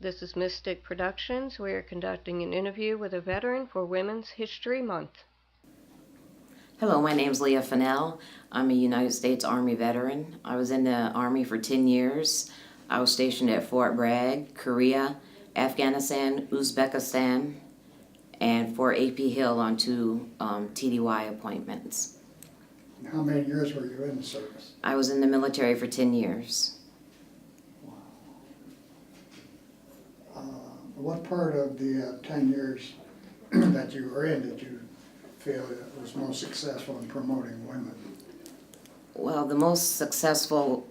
This is Mystic Productions. We are conducting an interview with a veteran for Women's History Month. Hello, my name is Leah. I'm a United States Army veteran. I was in the Army for 10 years. I was stationed at Fort Bragg, Korea, Afghanistan, Uzbekistan, and Fort AP Hill on two TDY appointments. How many years were you in the service? I was in the military for 10 years. Wow. What part of the 10 years that you were in did you feel it was most successful in promoting women? Well, the most successful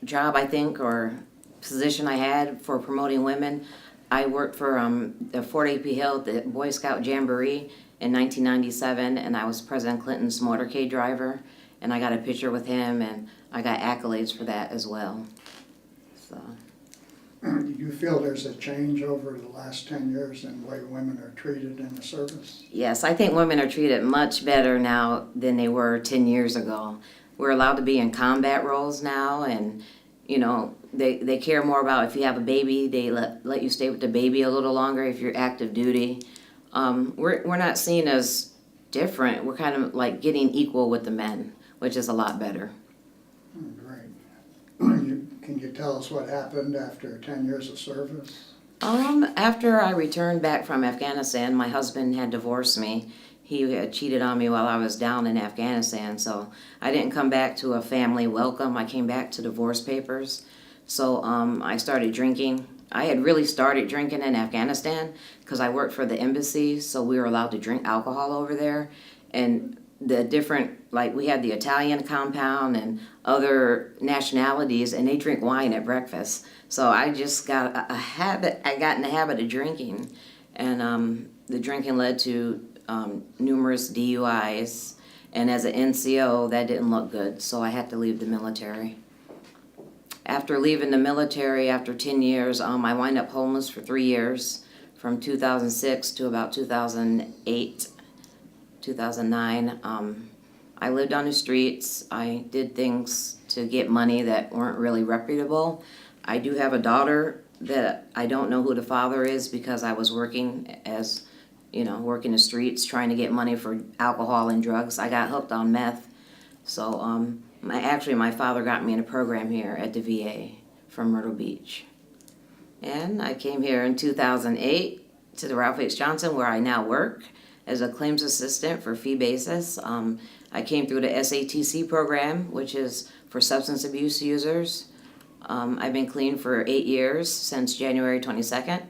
job, I think, or position I had for promoting women, I worked for the Fort AP Hill, the Boy Scout Jamboree in 1997, and I was President Clinton's motorcade driver, and I got a picture with him, and I got accolades for that as well. So. Do you feel there's a change over the last 10 years in the way women are treated in the service? Yes, I think women are treated much better now than they were 10 years ago. We're allowed to be in combat roles now, and you know, they care more about if you have a baby, they let you stay with the baby a little longer if you're active duty. We're not seen as different. We're kind of like getting equal with the men, which is a lot better. Great. Can you tell us what happened after 10 years of service? After I returned back from Afghanistan, my husband had divorced me. He had cheated on me while I was down in Afghanistan, so I didn't come back to a family welcome. I came back to divorce papers. So I started drinking. I had really started drinking in Afghanistan because I worked for the embassy, so we were allowed to drink alcohol over there. And the different, like we had the Italian compound and other nationalities, and they drink wine at breakfast. So I just got a habit, I got in the habit of drinking, and the drinking led to numerous DUIs, and as an NCO, that didn't look good, so I had to leave the military. After leaving the military, after 10 years, I wound up homeless for 3 years, from 2006 to about 2008. 2009. I lived on the streets. I did things to get money that weren't really reputable. I do have a daughter that I don't know who the father is because I was working as, working the streets trying to get money for alcohol and drugs. I got hooked on meth. So my father got me in a program here at the VA from Myrtle Beach. And I came here in 2008 to the Ralph H. Johnson, where I now work as a claims assistant for fee basis. I came through the SATC program, which is for substance abuse users. I've been clean for 8 years, since January 22nd.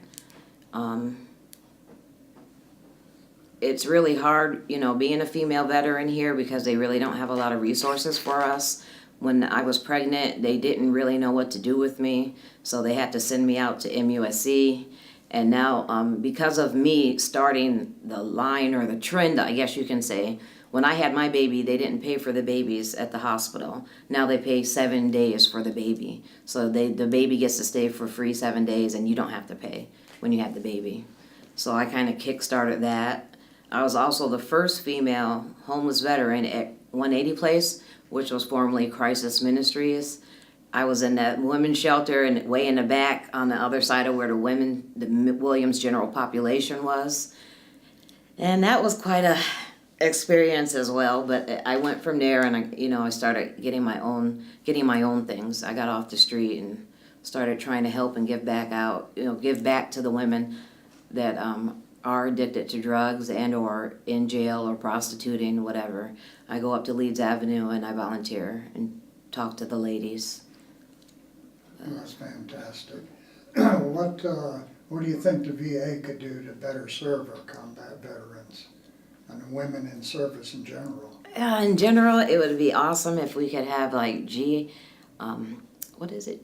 It's really hard, being a female veteran here because they really don't have a lot of resources for us. When I was pregnant, they didn't really know what to do with me, so they had to send me out to MUSC. And now, because of me starting the line or the trend, I guess you can say, when I had my baby, they didn't pay for the babies at the hospital. Now they pay 7 days for the baby. So the baby gets to stay for free 7 days, and you don't have to pay when you have the baby. So I kind of kick-started that. I was also the first female homeless veteran at 180 Place, which was formerly Crisis Ministries. I was in that women's shelter and way in the back on the other side of where the Williams general population was. And that was quite a experience as well, but I went from there and I started getting my own things. I got off the street and started trying to help and give back give back to the women that are addicted to drugs and or in jail or prostituting, whatever. I go up to Leeds Avenue and I volunteer and talk to the ladies. That's fantastic. What do you think the VA could do to better serve our combat veterans and women in service in general? In general, it would be awesome if we could have like what is it?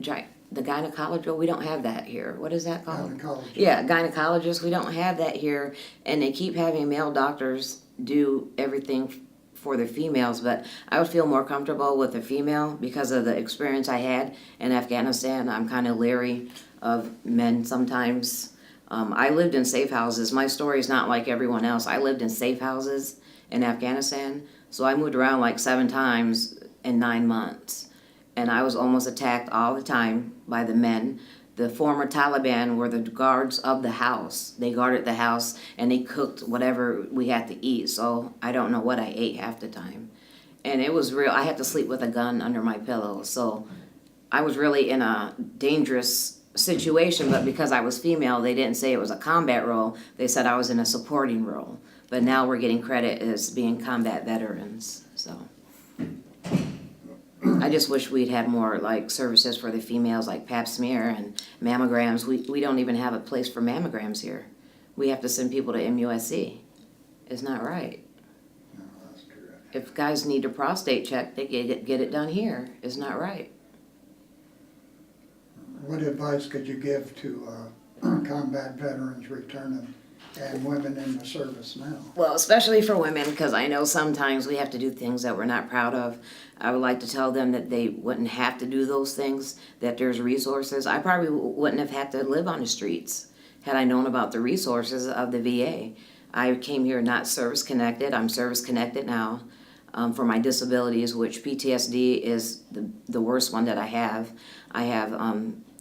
The gynecologist. We don't have that here. What is that called? Gynecologist. Yeah, gynecologist. We don't have that here, and they keep having male doctors do everything for the females, but I would feel more comfortable with a female because of the experience I had in Afghanistan. I'm kind of leery of men sometimes. I lived in safe houses. My story is not like everyone else. I lived in safe houses in Afghanistan, so I moved around like 7 times in 9 months, and I was almost attacked all the time by the men. The former Taliban were the guards of the house. They guarded the house and they cooked whatever we had to eat. So I don't know what I ate half the time. And it was real. I had to sleep with a gun under my pillow. So I was really in a dangerous situation, but because I was female, they didn't say it was a combat role. They said I was in a supporting role. But now we're getting credit as being combat veterans. So I just wish we'd had more like services for the females, like pap smear and mammograms. We don't even have a place for mammograms here. We have to send people to MUSC. It's not right. No, that's true. If guys need a prostate check, they get it done here. It's not right. What advice could you give to combat veterans returning and women in the service now? Well, especially for women, because I know sometimes we have to do things that we're not proud of. I would like to tell them that they wouldn't have to do those things, that there's resources. I probably wouldn't have had to live on the streets had I known about the resources of the VA. I came here not service-connected. I'm service-connected now for my disabilities, which PTSD is the worst one that I have. I have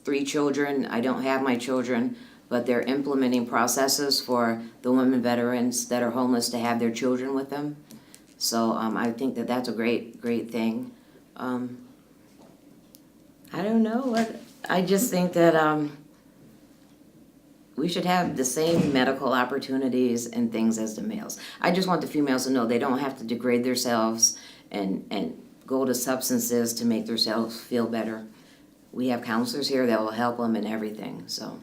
3 children. I don't have my children, but they're implementing processes for the women veterans that are homeless to have their children with them. So I think that that's a great thing. I don't know. I just think that we should have the same medical opportunities and things as the males. I just want the females to know they don't have to degrade themselves and go to substances to make themselves feel better. We have counselors here that will help them and everything, so.